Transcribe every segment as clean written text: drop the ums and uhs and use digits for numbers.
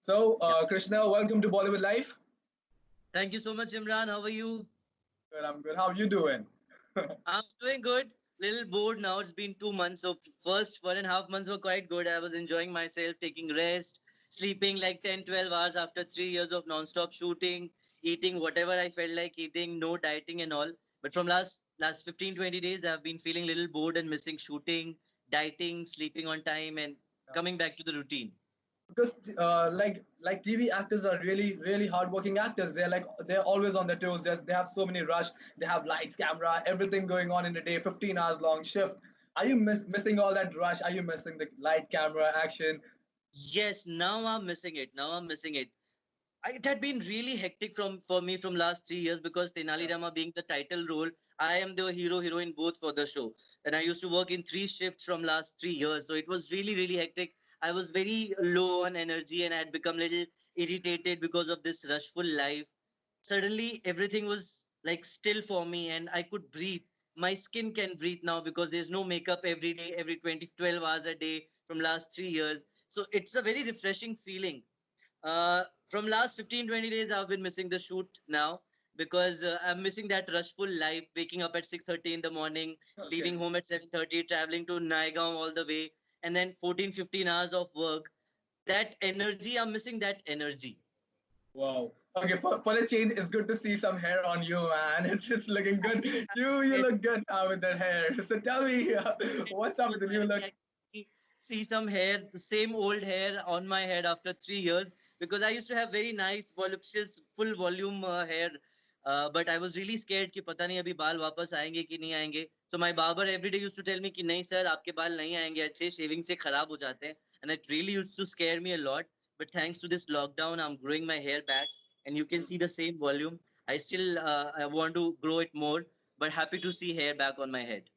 So, Yeah. Krishna, welcome to Bollywood Life. Thank you so much, Imran. How are you? Good, I'm good. How are you doing? I'm doing good. Little bored now. It's been 2 months. So first 1.5 months were quite good. I was enjoying myself, taking rest, sleeping like 10, 12 hours after 3 years of non-stop shooting, eating whatever I felt like eating, no dieting and all. But from last 15, 20 days, I've been feeling a little bored and missing shooting, dieting, sleeping on time, and Yeah. coming back to the routine. Because like TV actors are really hardworking actors. They're always on their toes. They have so many rush. They have lights, camera, everything going on in a day. 15 hours long shift. Are you missing all that rush? Are you missing the light, camera, action? Yes, now I'm missing it. Now I'm missing it. It had been really hectic from for me from last 3 years because Tenali Yeah. Rama being the title role, I am the hero heroine both for the show, and I used to work in three shifts from last 3 years, so it was really hectic. I was very low on energy and I had become a little irritated because of this rushful life. Suddenly everything was like still for me and I could breathe. My skin can breathe now because there's no makeup every day, every 20 12 hours a day from last 3 years. So it's a very refreshing feeling. From last 15 20 days, I've been missing the shoot now because I'm missing that rushful life, waking up at 6:30 in the morning, Okay. leaving home at 7:30, traveling to Naigaon all the way, and then 14 15 hours of work. That energy, I'm missing that energy. Wow. Okay. For a change, it's good to see some hair on you, man. It's looking good. You Yes, look good now with that hair. So tell me, what's up with the new finally, look? I see some hair, the same old hair on my head after 3 years because I used to have very nice, voluptuous, full volume hair. But I was really scared कि पता नहीं अभी बाल वापस आएंगे कि नहीं आएंगे. So my barber every day used to tell me कि नहीं sir आपके बाल नहीं आएंगे अच्छे shaving से खराब हो जाते हैं. And it really used to scare me a lot. But thanks to this lockdown, I'm growing my hair back, and you can see the same volume. I want to grow it more, but happy to see hair back on my head.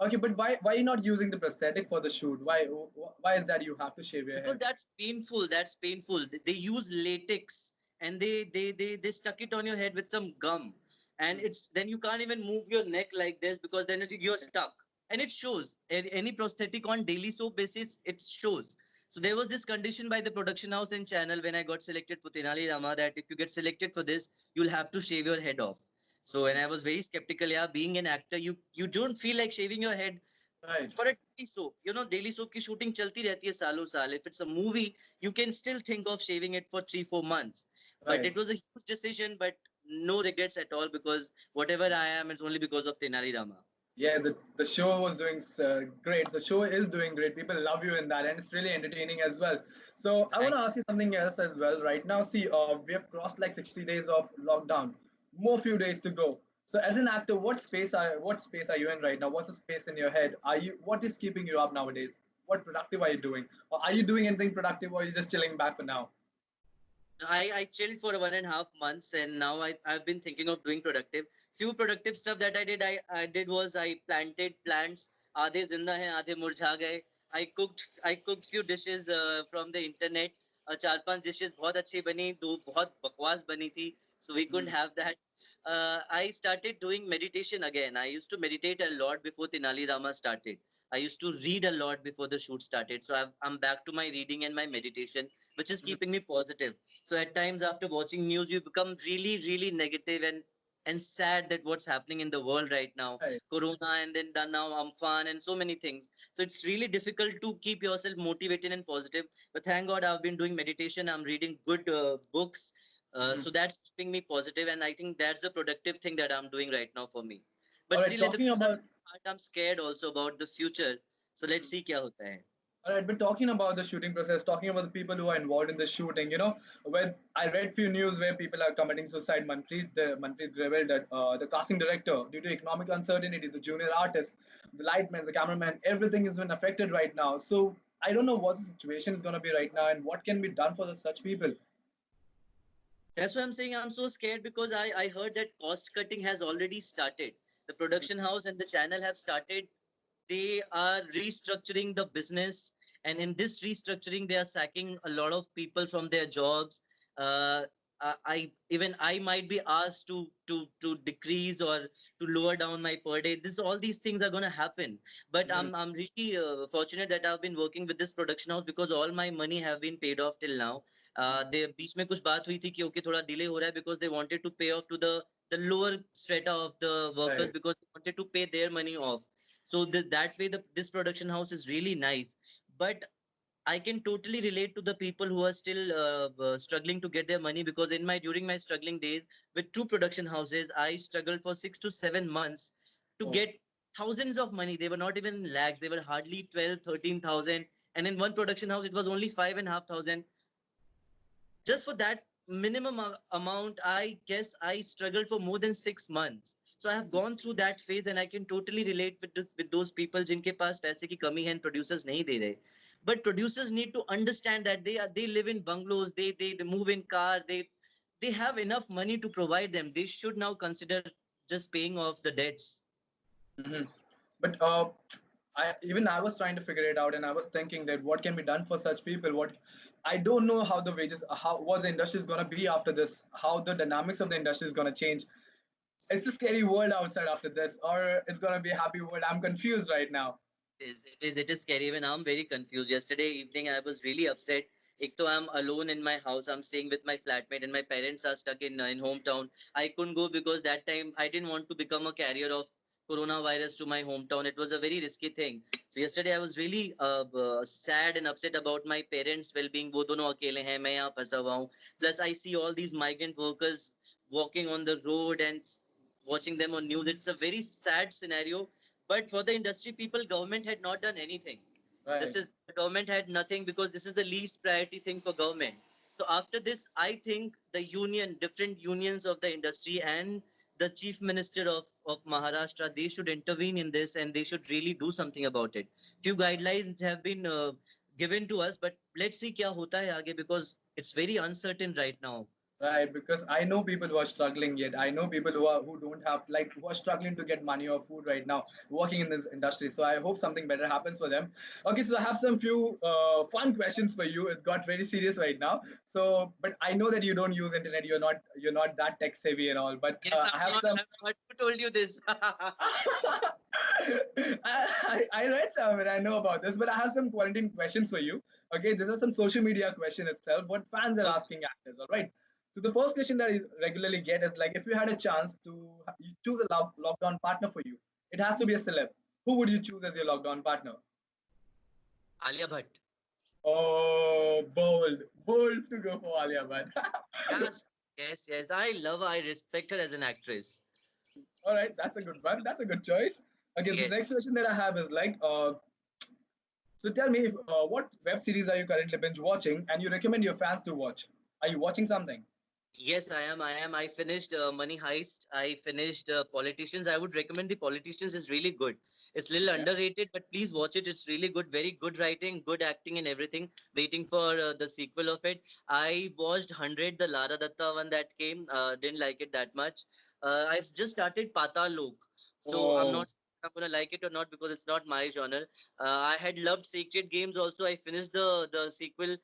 Okay, but why are you not using the prosthetic for the shoot? Why is that you have to shave your Because head? that's painful. That's painful. They use latex and they stuck it on your head with some gum, and it's then you can't even move your neck like this because then you're stuck, and it shows. Any prosthetic on daily soap basis, it shows. So there was this condition by the production house and channel when I got selected for Tenali Rama that if you get selected for this, you'll have to shave your head off. So when I was very skeptical, yeah, being an actor, you don't feel like shaving your head Right. for a daily soap. You know, daily soap की shooting चलती रहती है सालों साल. If it's a movie, you can still think of shaving it for 3 4 months. But Right. it was a huge decision, but no regrets at all because whatever I am, it's only because of Tenali Rama. Yeah, the show was doing great. The show is doing great. People love you in that, and it's really entertaining as well. So I want Thank to ask you something else as well. Right now, see, we have crossed like 60 days of lockdown. More few days to go. So as an actor, what space are you in right now? What's the space in your head? What is keeping you up nowadays? What productive are you doing? Or are you doing anything productive, or are you just chilling back for now? I chilled for 1.5 months and now I've been thinking of doing productive. Few productive stuff that I did was I planted plants. आधे जिंदा हैं आधे मुरझा गए. I cooked few dishes from the internet. चार पांच dishes बहुत अच्छी बनी, दो बहुत बकवास बनी थी. So we couldn't Hmm. have that. I started doing meditation again. I used to meditate a lot before Tenali Rama started. I used to read a lot before the shoot started. So I'm back to my reading and my meditation, which is keeping me positive. So at times after watching news, you become really negative and sad that what's happening in the world right now, Right. Corona, and then now Amphan and so many things. So it's really difficult to keep yourself motivated and positive. But thank God I've been doing meditation. I'm reading good books. Hmm. So that's keeping me positive, and I think that's the productive thing that I'm doing right now for me. But All right. still, at the Talking about heart, I'm scared also about the future. So let's see क्या होता है. All right, but talking about the shooting process, talking about the people who are involved in the shooting, when I read few news where people are committing suicide. Manpreet revealed that the casting director, due to economic uncertainty, the junior artist, the lightman, the cameraman, everything has been affected right now. So I don't know what the situation is going to be right now and what can be done for such people. That's why I'm saying I'm so scared because I heard that cost cutting has already started. The production house and the channel have started. They are restructuring the business, and in this restructuring, they are sacking a lot of people from their jobs. Uh, I even I might be asked to decrease or to lower down my per day. This all these things are gonna happen. But Mhm. I'm really fortunate that I've been working with this production house because all my money have been paid off till now. they बीच में कुछ बात हुई थी कि okay थोड़ा delay हो रहा है because they wanted to pay off to the lower strata of the workers Right. because they wanted to pay their money off. So that way this production house is really nice. But I can totally relate to the people who are still struggling to get their money because in my during my struggling days with two production houses, I struggled for 6 to 7 months to Oh. get thousands of money. They were not even lakhs; they were hardly 12, 13,000. And in one production house, it was only 5,500. Just for that minimum amount, I guess I struggled for more than 6 months. So I have gone through that phase, and I can totally relate with those people जिनके पास पैसे की कमी है and producers नहीं दे रहे. But producers need to understand that they live in bungalows, they move in car, they have enough money to provide them. They should now consider just paying off the debts. Mhm. But I was trying to figure it out, and I was thinking that what can be done for such people. What I don't know how the wages, how what the industry is gonna be after this, how the dynamics of the industry is gonna change. It's a scary world outside after this, or it's gonna be a happy world. I'm confused right now. It is scary. Even I'm very confused. Yesterday evening, I was really upset. Ek to I'm alone in my house. I'm staying with my flatmate, and my parents are stuck in hometown. I couldn't go because that time I didn't want to become a carrier of coronavirus to my hometown. It was a very risky thing. So yesterday I was really sad and upset about my parents' well-being. वो दोनों अकेले हैं, मैं यहाँ फंसा हुआ हूँ. Plus I see all these migrant workers walking on the road and watching them on news. It's a very sad scenario, but for the industry people, government had not done anything. This Right. is the government had nothing because this is the least priority thing for government. So after this, I think the different unions of the industry and the chief minister of Maharashtra, they should intervene in this and they should really do something about it. Few guidelines have been given to us, but let's see क्या होता है आगे because it's very uncertain right now. Right, because I know people who are struggling yet. I know people who don't have like who are struggling to get money or food right now, working in this industry. So I hope something better happens for them. Okay, so I have some few fun questions for you. It got very serious right now. So, but I know that you don't use internet. You're not that tech savvy and all. But Yes, I I'm have not. some. Who told you this? I read somewhere, I know about this, but I have some quarantine questions for you. Okay, these are some social media question itself. What fans are Okay. asking actors, all right? So the first question that I regularly get is like, if you had a chance to you choose a lockdown partner for you, it has to be a celeb. Who would you choose as your lockdown partner? Alia Bhatt. Oh, bold, bold to go for Alia Bhatt. Yes, yes, yes. I love her. I respect her as an actress. All right, that's a good one. That's a good choice. Okay, so the Yes. next question that I have is like, so tell me, what web series are you currently binge watching, and you recommend your fans to watch? Are you watching something? Yes, I am. I am. I finished Money Heist. I finished Politicians. I would recommend the Politicians. Is really good. It's a little Okay. underrated, but please watch it. It's really good. Very good writing, good acting, and everything. Waiting for the sequel of it. I watched 100, the Lara Datta one that came. Didn't like it that much. I've just started Patal Lok, so I'm Oh, not. I'm gonna like it or not because it's not my genre. I had loved Sacred Games also. I finished the sequel,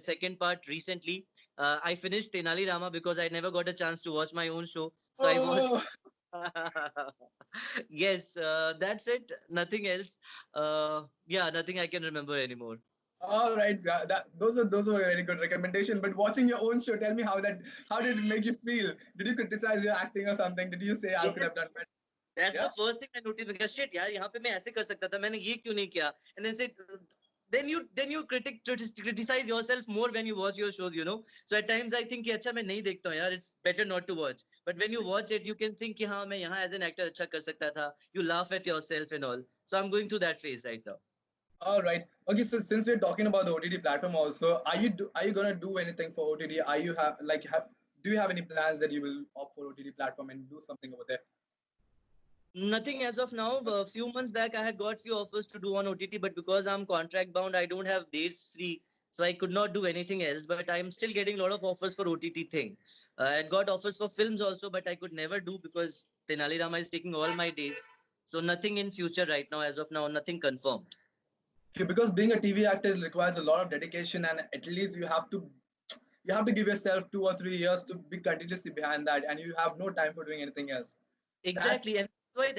second part recently. I finished Tenali Rama because I never got a chance to watch my own show. So I watched. oh. Yes, that's it. Nothing else. Yeah, nothing I can remember anymore. All right. Those are very good recommendation. But watching your own show, tell me how did it make you feel? Did you criticize your acting or something? Did you say I could Yes, have done better? that's the Yeah. first thing I noticed. Because shit, यार यहाँ पे मैं ऐसे कर सकता था मैंने ये क्यों नहीं किया? And then said, then you criticize yourself more when you watch your shows, you know. So at times I think कि अच्छा मैं नहीं देखता हूँ यार. It's better not to watch. But when you watch it, you can think कि हाँ मैं यहाँ as an actor अच्छा कर सकता था. You laugh at yourself and all. So I'm going through that phase right now. All right. Okay. So since we're talking about the OTT platform, also, are you gonna do anything for OTT? Are you have do you have any plans that you will opt for OTT platform and do something over there? Nothing as of now. A few months back, I had got few offers to do on OTT, but because I'm contract bound, I don't have days free, so I could not do anything else. But I'm still getting a lot of offers for OTT thing. I got offers for films also, but I could never do because Tenali Rama is taking all my days. So nothing in future right now. As of now, nothing confirmed. Okay, because being a TV actor requires a lot of dedication, and at least you have to give yourself 2 or 3 years to be continuously behind that, and you have no time for doing anything else. That's Exactly, and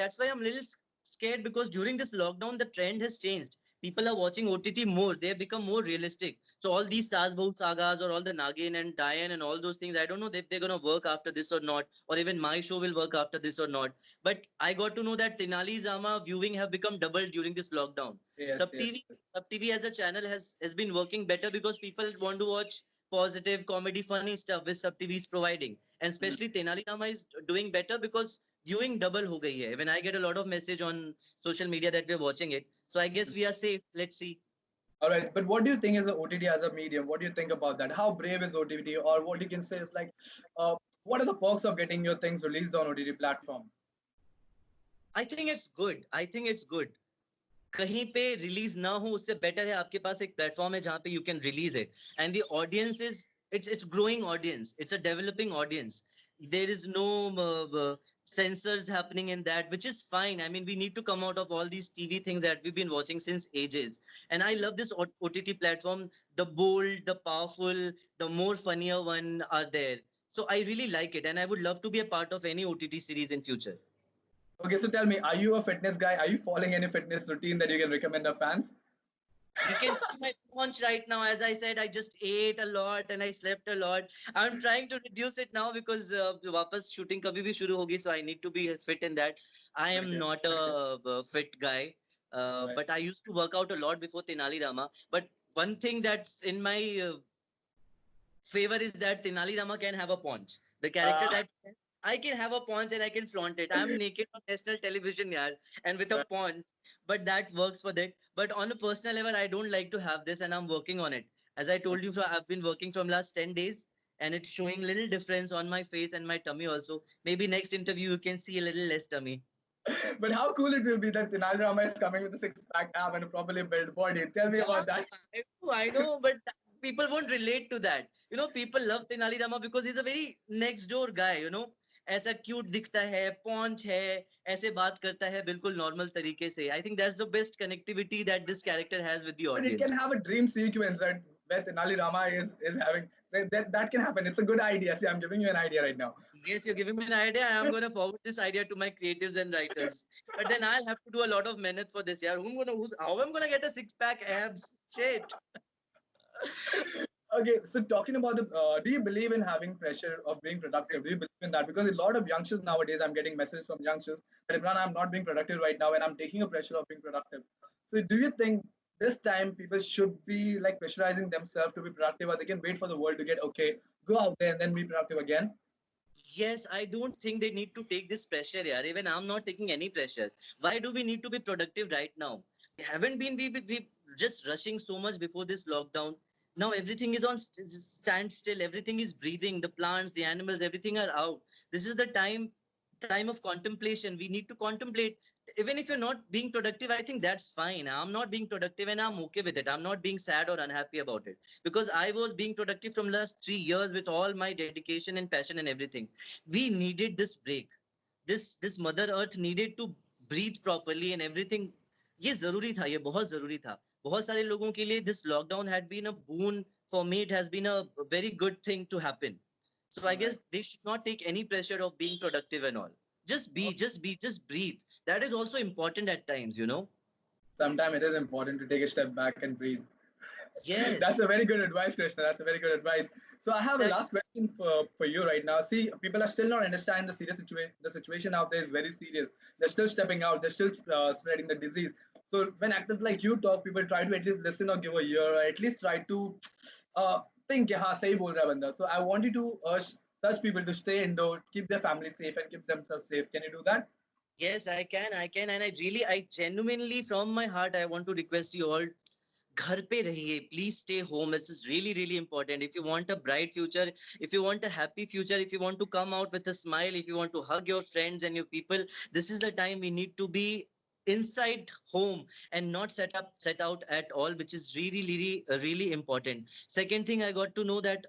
that's why I'm a little scared, because during this lockdown the trend has changed. People are watching OTT more. They have become more realistic. So all these Saz Bahu sagas or all the Nagin and Diane and all those things, I don't know if they're gonna work after this or not, or even my show will work after this or not. But I got to know that Tenali Rama viewing have become double during this lockdown. yes, Sub yes. TV, Sub TV as a channel has been working better because people want to watch positive comedy, funny stuff which Sub TV is providing, and Mm. especially Tenali Rama is doing better because viewing double हो गई है. When I get a lot of message on social media that we're watching it, so I guess we are safe. Let's see. All right, but what do you think is the OTT as a medium? What do you think about that? How brave is OTT, or what you can say is like, what are the perks of getting your things released on OTT platform? I think it's good. I think it's good. कहीं पे release ना हो उससे better है आपके पास एक platform है जहां पे you can release it and the audience is it's growing audience, it's a developing audience. There is no censors happening in that, which is fine. I mean, we need to come out of all these TV things that we've been watching since ages, and I love this OTT platform. The bold, the powerful, the more funnier one are there, so I really like it, and I would love to be a part of any OTT series in future. Okay, so tell me, are you a fitness guy? Are you following any fitness routine that you can recommend our fans? You can see my paunch right now. As I said, I just ate a lot and I slept a lot. I'm trying to reduce it now because वापस shooting कभी भी शुरू होगी, so I need to be fit in that. I am Okay, not a fit guy, right. but I used to work out a lot before Tenali Rama. But one thing that's in my favor is that Tenali Rama can have a paunch. The character Uh, that I can have a paunch and I can flaunt it. I'm naked on national television, yaar, and with a paunch, but that works for that. But on a personal level, I don't like to have this, and I'm working on it. As I told you, I've been working from last 10 days, and it's showing little difference on my face and my tummy also. Maybe next interview you can see a little less tummy. but how cool it will be that Tenali Rama is coming with a six-pack ab and a properly built body. Tell me Yeah, about that. I know, but people won't relate to that. You know, people love Tenali Rama because he's a very next door guy, you know. ऐसा cute दिखता है, पॉन्च है, ऐसे बात करता है बिल्कुल normal तरीके से. I think that's the best connectivity that this character has with the But it can audience. have a dream sequence, right? Where Tenali Rama is having that can happen. It's a good idea. See, I'm giving you an idea right now. Yes, you're giving me an idea. I'm going to forward this idea to my creatives and writers. But then I'll have to do a lot of minute for this. Yeah, how am I going to get a six pack abs? Shit. Okay, so talking about the, do you believe in having pressure of being productive? Do you believe in that? Because a lot of youngsters nowadays, I'm getting messages from youngsters that Imran, I'm not being productive right now, and I'm taking a pressure of being productive. So, do you think this time people should be like pressurizing themselves to be productive, or they can wait for the world to get okay, go out there and then be productive again? Yes, I don't think they need to take this pressure, yeah. Even I'm not taking any pressure. Why do we need to be productive right now? We haven't been, we just rushing so much before this lockdown. Now everything is on standstill. Everything is breathing. The plants, the animals, everything are out. This is the time of contemplation. We need to contemplate. Even if you're not being productive, I think that's fine. I'm not being productive and I'm okay with it. I'm not being sad or unhappy about it because I was being productive from last 3 years with all my dedication and passion and everything. We needed this break. This Mother Earth needed to breathe properly and everything. ये जरूरी था, ये बहुत जरूरी था. बहुत सारे लोगों के लिए this lockdown had been a boon. For me, it has been a very good thing to happen. So I All right. guess they should not take any pressure of being productive and all. Just breathe. That is also important at times, you know. Sometimes it is important to take a step back and breathe. That's Yes, a very good advice, Krishna. That's a very good advice. So I have a exactly. last question for you right now. See, people are still not understanding the serious situation. The situation out there is very serious. They're still stepping out. They're still spreading the disease. So when actors like you talk, people try to at least listen or give a ear, or at least try to think, yeah, sahi bol raha banda. So I want you to urge such people to stay indoor, keep their family safe, and keep themselves safe. Can you do that? Yes, I can, and I genuinely, from my heart, I want to request you all, घर पे रहिए. Please stay home. This is really, really important. If you want a bright future, if you want a happy future, if you want to come out with a smile, if you want to hug your friends and your people, this is the time we need to be inside home and not set out at all, which is really, really, really important. Second thing, I got to know that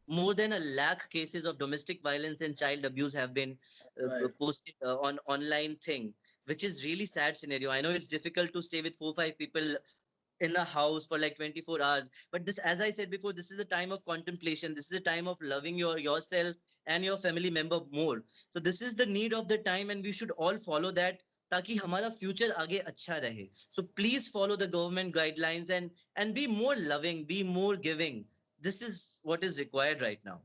more than a lakh cases of domestic violence and child abuse have been Right. posted on online thing, which is really sad scenario. I know it's difficult to stay with 4 5 people in a house for like 24 hours. But this, as I said before, this is a time of contemplation. This is a time of loving yourself and your family member more. So this is the need of the time, and we should all follow that, ताकि हमारा future आगे अच्छा रहे. So please follow the government guidelines and be more loving, be more giving. This is what is required right now.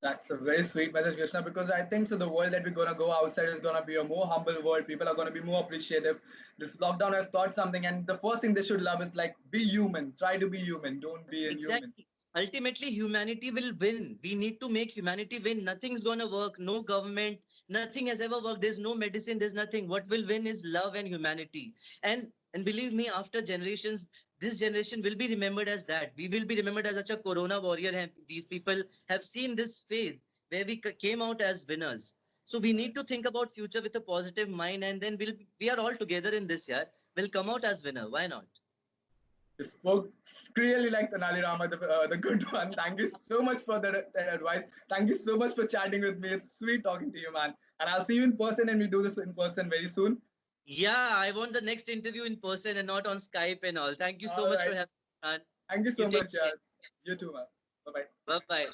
That's a very sweet message, Krishna, because I think so the world that we're gonna go outside is gonna be a more humble world. People are gonna be more appreciative. This lockdown has taught something, and the first thing they should love is like be human. Try to be human. Don't be inhuman. Exactly. Ultimately, humanity will win. We need to make humanity win. Nothing's gonna work. No government, nothing has ever worked. There's no medicine. There's nothing. What will win is love and humanity. And believe me, after generations, this generation will be remembered as that. We will be remembered as such a Corona warrior. And these people have seen this phase where we came out as winners. So we need to think about future with a positive mind, and then we are all together in this year. We'll come out as winner. Why not? You spoke clearly like Tenali Rama, the good one. Thank you so much for that advice. Thank you so much for chatting with me. It's sweet talking to you, man. And I'll see you in person, and we do this in person very soon. Yeah, I want the next interview in person and not on Skype and all. Thank you so All much for right. having me, man. Thank you You so take much. care. You too, man. Bye bye. Bye bye.